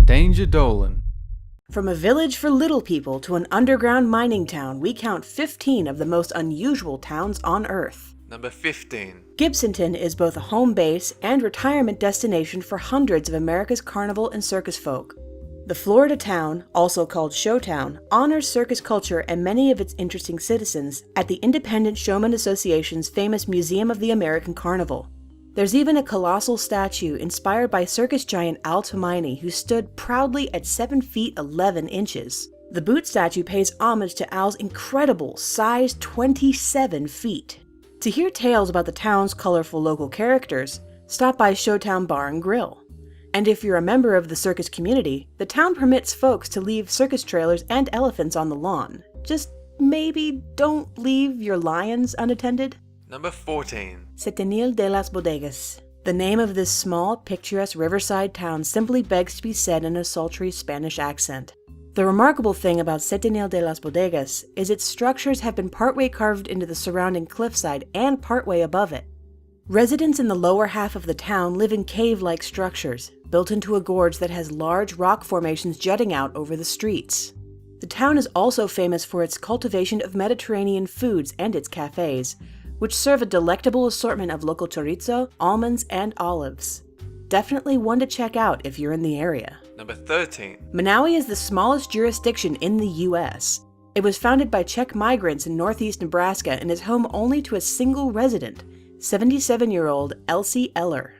Danger Dolan. From a village for little people to an underground mining town, we count 15 of the most unusual towns on Earth. Number 15. Gibsonton is both a home base and retirement destination for hundreds of America's carnival and circus folk. The Florida town, also called Showtown, honors circus culture and many of its interesting citizens at the Independent Showman Association's famous Museum of the American Carnival. There's even a colossal statue inspired by circus giant Al Tomaini, who stood proudly at 7 feet 11 inches. The boot statue pays homage to Al's incredible size 27 feet. To hear tales about the town's colorful local characters, stop by Showtown Bar and Grill. And if you're a member of the circus community, the town permits folks to leave circus trailers and elephants on the lawn. Just maybe don't leave your lions unattended. Number 14. Setenil de las Bodegas. The name of this small, picturesque riverside town simply begs to be said in a sultry Spanish accent. The remarkable thing about Setenil de las Bodegas is its structures have been partway carved into the surrounding cliffside and partway above it. Residents in the lower half of the town live in cave-like structures, built into a gorge that has large rock formations jutting out over the streets. The town is also famous for its cultivation of Mediterranean foods and its cafes, which serve a delectable assortment of local chorizo, almonds, and olives. Definitely one to check out if you're in the area. Number 13. Manali is the smallest jurisdiction in the U.S. It was founded by Czech migrants in northeast Nebraska and is home only to a single resident, 77-year-old Elsie Eller.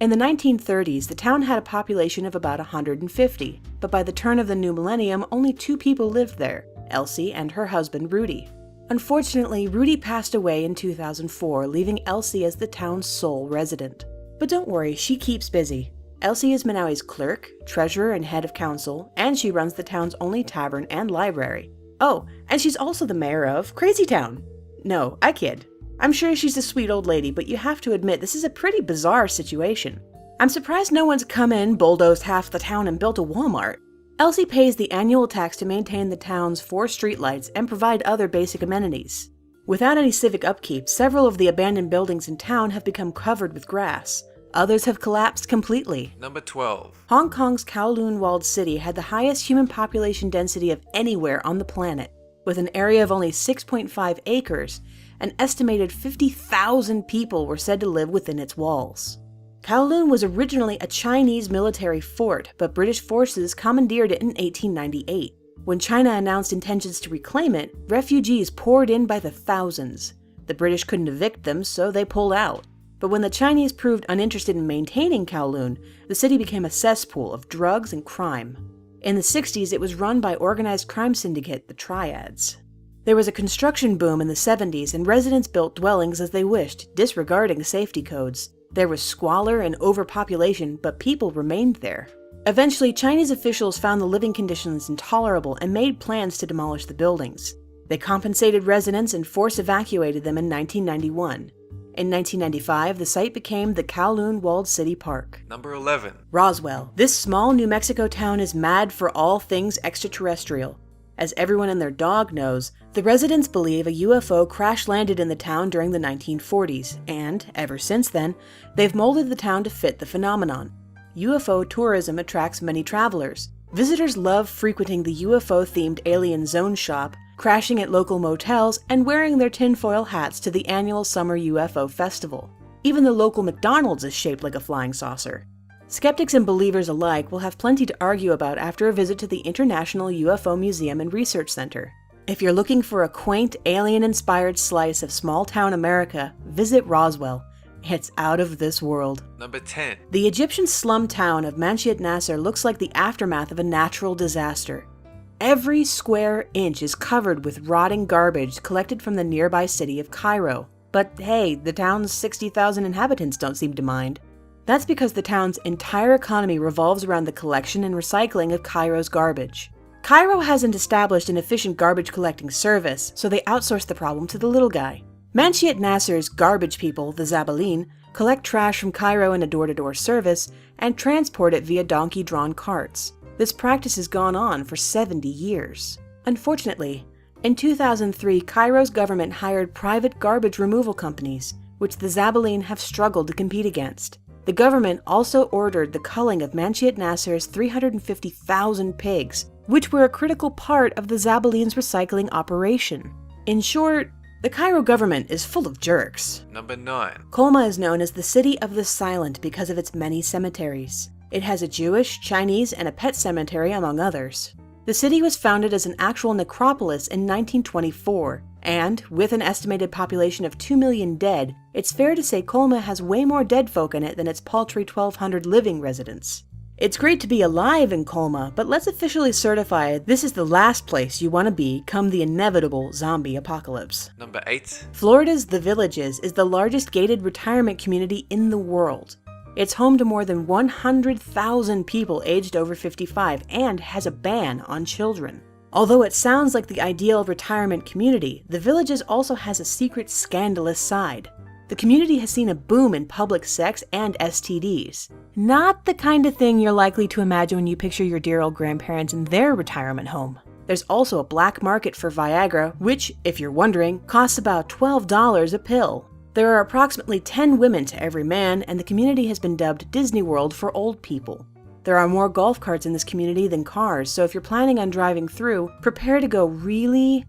In the 1930s, the town had a population of about 150, but by the turn of the new millennium, only 2 people lived there, Elsie and her husband Rudy. Unfortunately, Rudy passed away in 2004, leaving Elsie as the town's sole resident. But don't worry, she keeps busy. Elsie is Manali's clerk, treasurer, and head of council, and she runs the town's only tavern and library. Oh, and she's also the mayor of Crazy Town. No, I kid. I'm sure she's a sweet old lady, but you have to admit this is a pretty bizarre situation. I'm surprised no one's come in, bulldozed half the town, and built a Walmart. Elsie pays the annual tax to maintain the town's 4 streetlights and provide other basic amenities. Without any civic upkeep, several of the abandoned buildings in town have become covered with grass. Others have collapsed completely. Number 12. Hong Kong's Kowloon walled city had the highest human population density of anywhere on the planet. With an area of only 6.5 acres, an estimated 50,000 people were said to live within its walls. Kowloon was originally a Chinese military fort, but British forces commandeered it in 1898. When China announced intentions to reclaim it, refugees poured in by the thousands. The British couldn't evict them, so they pulled out. But when the Chinese proved uninterested in maintaining Kowloon, the city became a cesspool of drugs and crime. In the 60s, it was run by organized crime syndicate, the Triads. There was a construction boom in the 70s, and residents built dwellings as they wished, disregarding safety codes. There was squalor and overpopulation, but people remained there. Eventually, Chinese officials found the living conditions intolerable and made plans to demolish the buildings. They compensated residents and force evacuated them in 1991. In 1995, the site became the Kowloon Walled City Park. Number 11. Roswell. This small New Mexico town is mad for all things extraterrestrial. As everyone and their dog knows, the residents believe a UFO crash-landed in the town during the 1940s, and, ever since then, they've molded the town to fit the phenomenon. UFO tourism attracts many travelers. Visitors love frequenting the UFO-themed Alien Zone shop, crashing at local motels, and wearing their tinfoil hats to the annual Summer UFO Festival. Even the local McDonald's is shaped like a flying saucer. Skeptics and believers alike will have plenty to argue about after a visit to the International UFO Museum and Research Center. If you're looking for a quaint, alien-inspired slice of small-town America, visit Roswell. It's out of this world. Number 10. The Egyptian slum town of Manshit Nasser looks like the aftermath of a natural disaster. Every square inch is covered with rotting garbage collected from the nearby city of Cairo. But hey, the town's 60,000 inhabitants don't seem to mind. That's because the town's entire economy revolves around the collection and recycling of Cairo's garbage. Cairo hasn't established an efficient garbage collecting service, so they outsource the problem to the little guy. Manshit Nasser's garbage people, the Zabalin, collect trash from Cairo in a door-to-door service and transport it via donkey-drawn carts. This practice has gone on for 70 years. Unfortunately, in 2003, Cairo's government hired private garbage removal companies, which the Zabalin have struggled to compete against. The government also ordered the culling of Manshit Nasser's 350,000 pigs, which were a critical part of the Zabalians' recycling operation. In short, the Cairo government is full of jerks. Number 9. Colma is known as the City of the Silent because of its many cemeteries. It has a Jewish, Chinese, and a pet cemetery, among others. The city was founded as an actual necropolis in 1924, and, with an estimated population of 2 million dead, it's fair to say Colma has way more dead folk in it than its paltry 1,200 living residents. It's great to be alive in Colma, but let's officially certify this is the last place you want to be come the inevitable zombie apocalypse. Number 8. Florida's The Villages is the largest gated retirement community in the world. It's home to more than 100,000 people aged over 55 and has a ban on children. Although it sounds like the ideal retirement community, The Villages also has a secret scandalous side. The community has seen a boom in public sex and STDs. Not the kind of thing you're likely to imagine when you picture your dear old grandparents in their retirement home. There's also a black market for Viagra, which, if you're wondering, costs about $12 a pill. There are approximately 10 women to every man, and the community has been dubbed Disney World for old people. There are more golf carts in this community than cars, so if you're planning on driving through, prepare to go really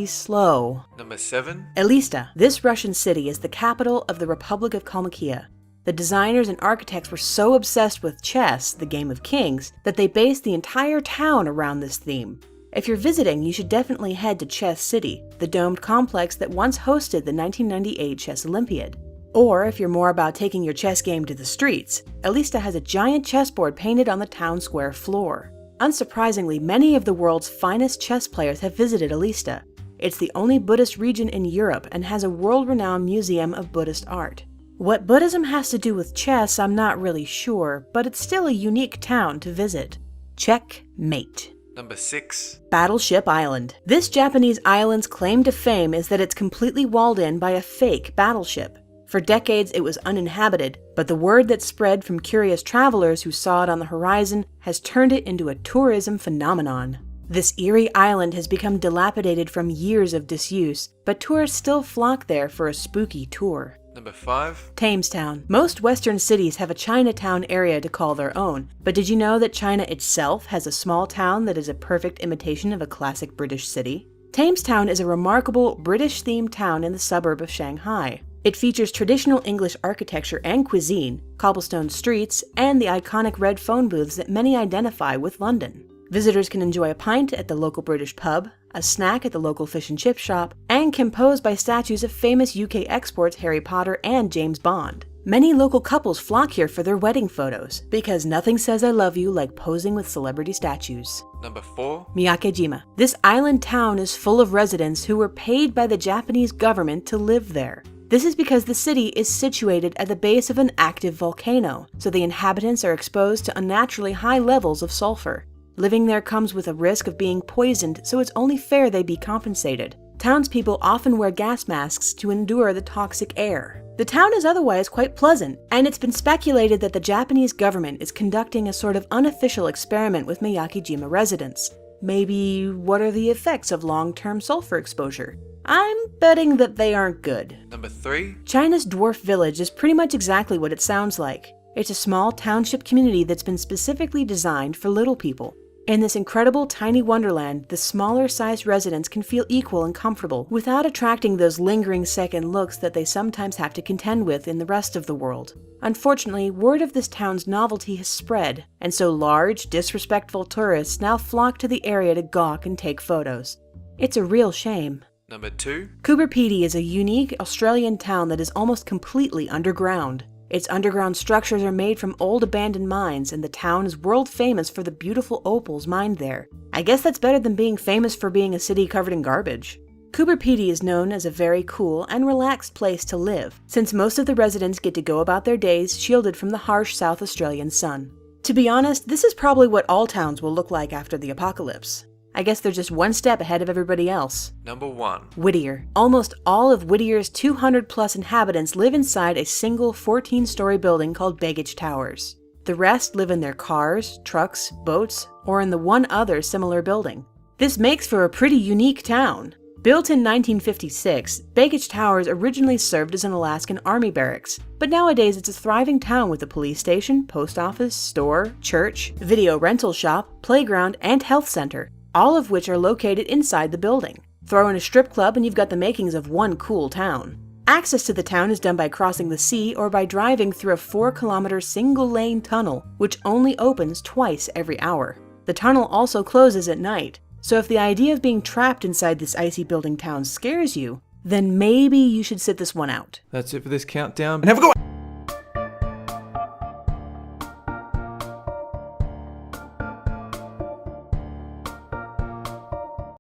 slow. Number 7. Alisa. This Russian city is the capital of the Republic of Kalmykia. The designers and architects were so obsessed with chess, the game of kings, that they based the entire town around this theme. If you're visiting, you should definitely head to Chess City, the domed complex that once hosted the 1998 Chess Olympiad. Or, if you're more about taking your chess game to the streets, Alisa has a giant chessboard painted on the town square floor. Unsurprisingly, many of the world's finest chess players have visited Alisa. It's the only Buddhist region in Europe and has a world-renowned museum of Buddhist art. What Buddhism has to do with chess, I'm not really sure, but it's still a unique town to visit. Checkmate. Number 6. Battleship Island. This Japanese island's claim to fame is that it's completely walled in by a fake battleship. For decades it was uninhabited, but the word that spread from curious travelers who saw it on the horizon has turned it into a tourism phenomenon. This eerie island has become dilapidated from years of disuse, but tourists still flock there for a spooky tour. Number 5. Tamestown. Most Western cities have a Chinatown area to call their own, but did you know that China itself has a small town that is a perfect imitation of a classic British city? Tamestown is a remarkable British-themed town in the suburb of Shanghai. It features traditional English architecture and cuisine, cobblestone streets, and the iconic red phone booths that many identify with London. Visitors can enjoy a pint at the local British pub, a snack at the local fish and chip shop, and can pose by statues of famous UK exports Harry Potter and James Bond. Many local couples flock here for their wedding photos, because nothing says I love you like posing with celebrity statues. Number 4. Miyako Jima. This island town is full of residents who were paid by the Japanese government to live there. This is because the city is situated at the base of an active volcano, so the inhabitants are exposed to unnaturally high levels of sulfur. Living there comes with a risk of being poisoned, so it's only fair they be compensated. Townspeople often wear gas masks to endure the toxic air. The town is otherwise quite pleasant, and it's been speculated that the Japanese government is conducting a sort of unofficial experiment with Miyako Jima residents. Maybe, what are the effects of long-term sulfur exposure? I'm betting that they aren't good. Number 3. China's Dwarf village is pretty much exactly what it sounds like. It's a small township community that's been specifically designed for little people. In this incredible tiny wonderland, the smaller-sized residents can feel equal and comfortable without attracting those lingering second looks that they sometimes have to contend with in the rest of the world. Unfortunately, word of this town's novelty has spread, and so large, disrespectful tourists now flock to the area to gawk and take photos. It's a real shame. Number 2. Coober Pedy is a unique Australian town that is almost completely underground. Its underground structures are made from old abandoned mines, and the town is world famous for the beautiful opals mined there. I guess that's better than being famous for being a city covered in garbage. Coober Pedy is known as a very cool and relaxed place to live, since most of the residents get to go about their days shielded from the harsh South Australian sun. To be honest, this is probably what all towns will look like after the apocalypse. I guess they're just one step ahead of everybody else. Number 1. Whittier. Almost all of Whittier's 200-plus inhabitants live inside a single 14-story building called Baggage Towers. The rest live in their cars, trucks, boats, or in the one other similar building. This makes for a pretty unique town. Built in 1956, Baggage Towers originally served as an Alaskan Army barracks, but nowadays it's a thriving town with a police station, post office, store, church, video rental shop, playground, and health center, all of which are located inside the building. Throw in a strip club and you've got the makings of one cool town. Access to the town is done by crossing the sea or by driving through a 4-kilometer single-lane tunnel, which only opens twice every hour. The tunnel also closes at night, so if the idea of being trapped inside this icy building town scares you, then maybe you should sit this one out. That's it for this countdown. And have a go.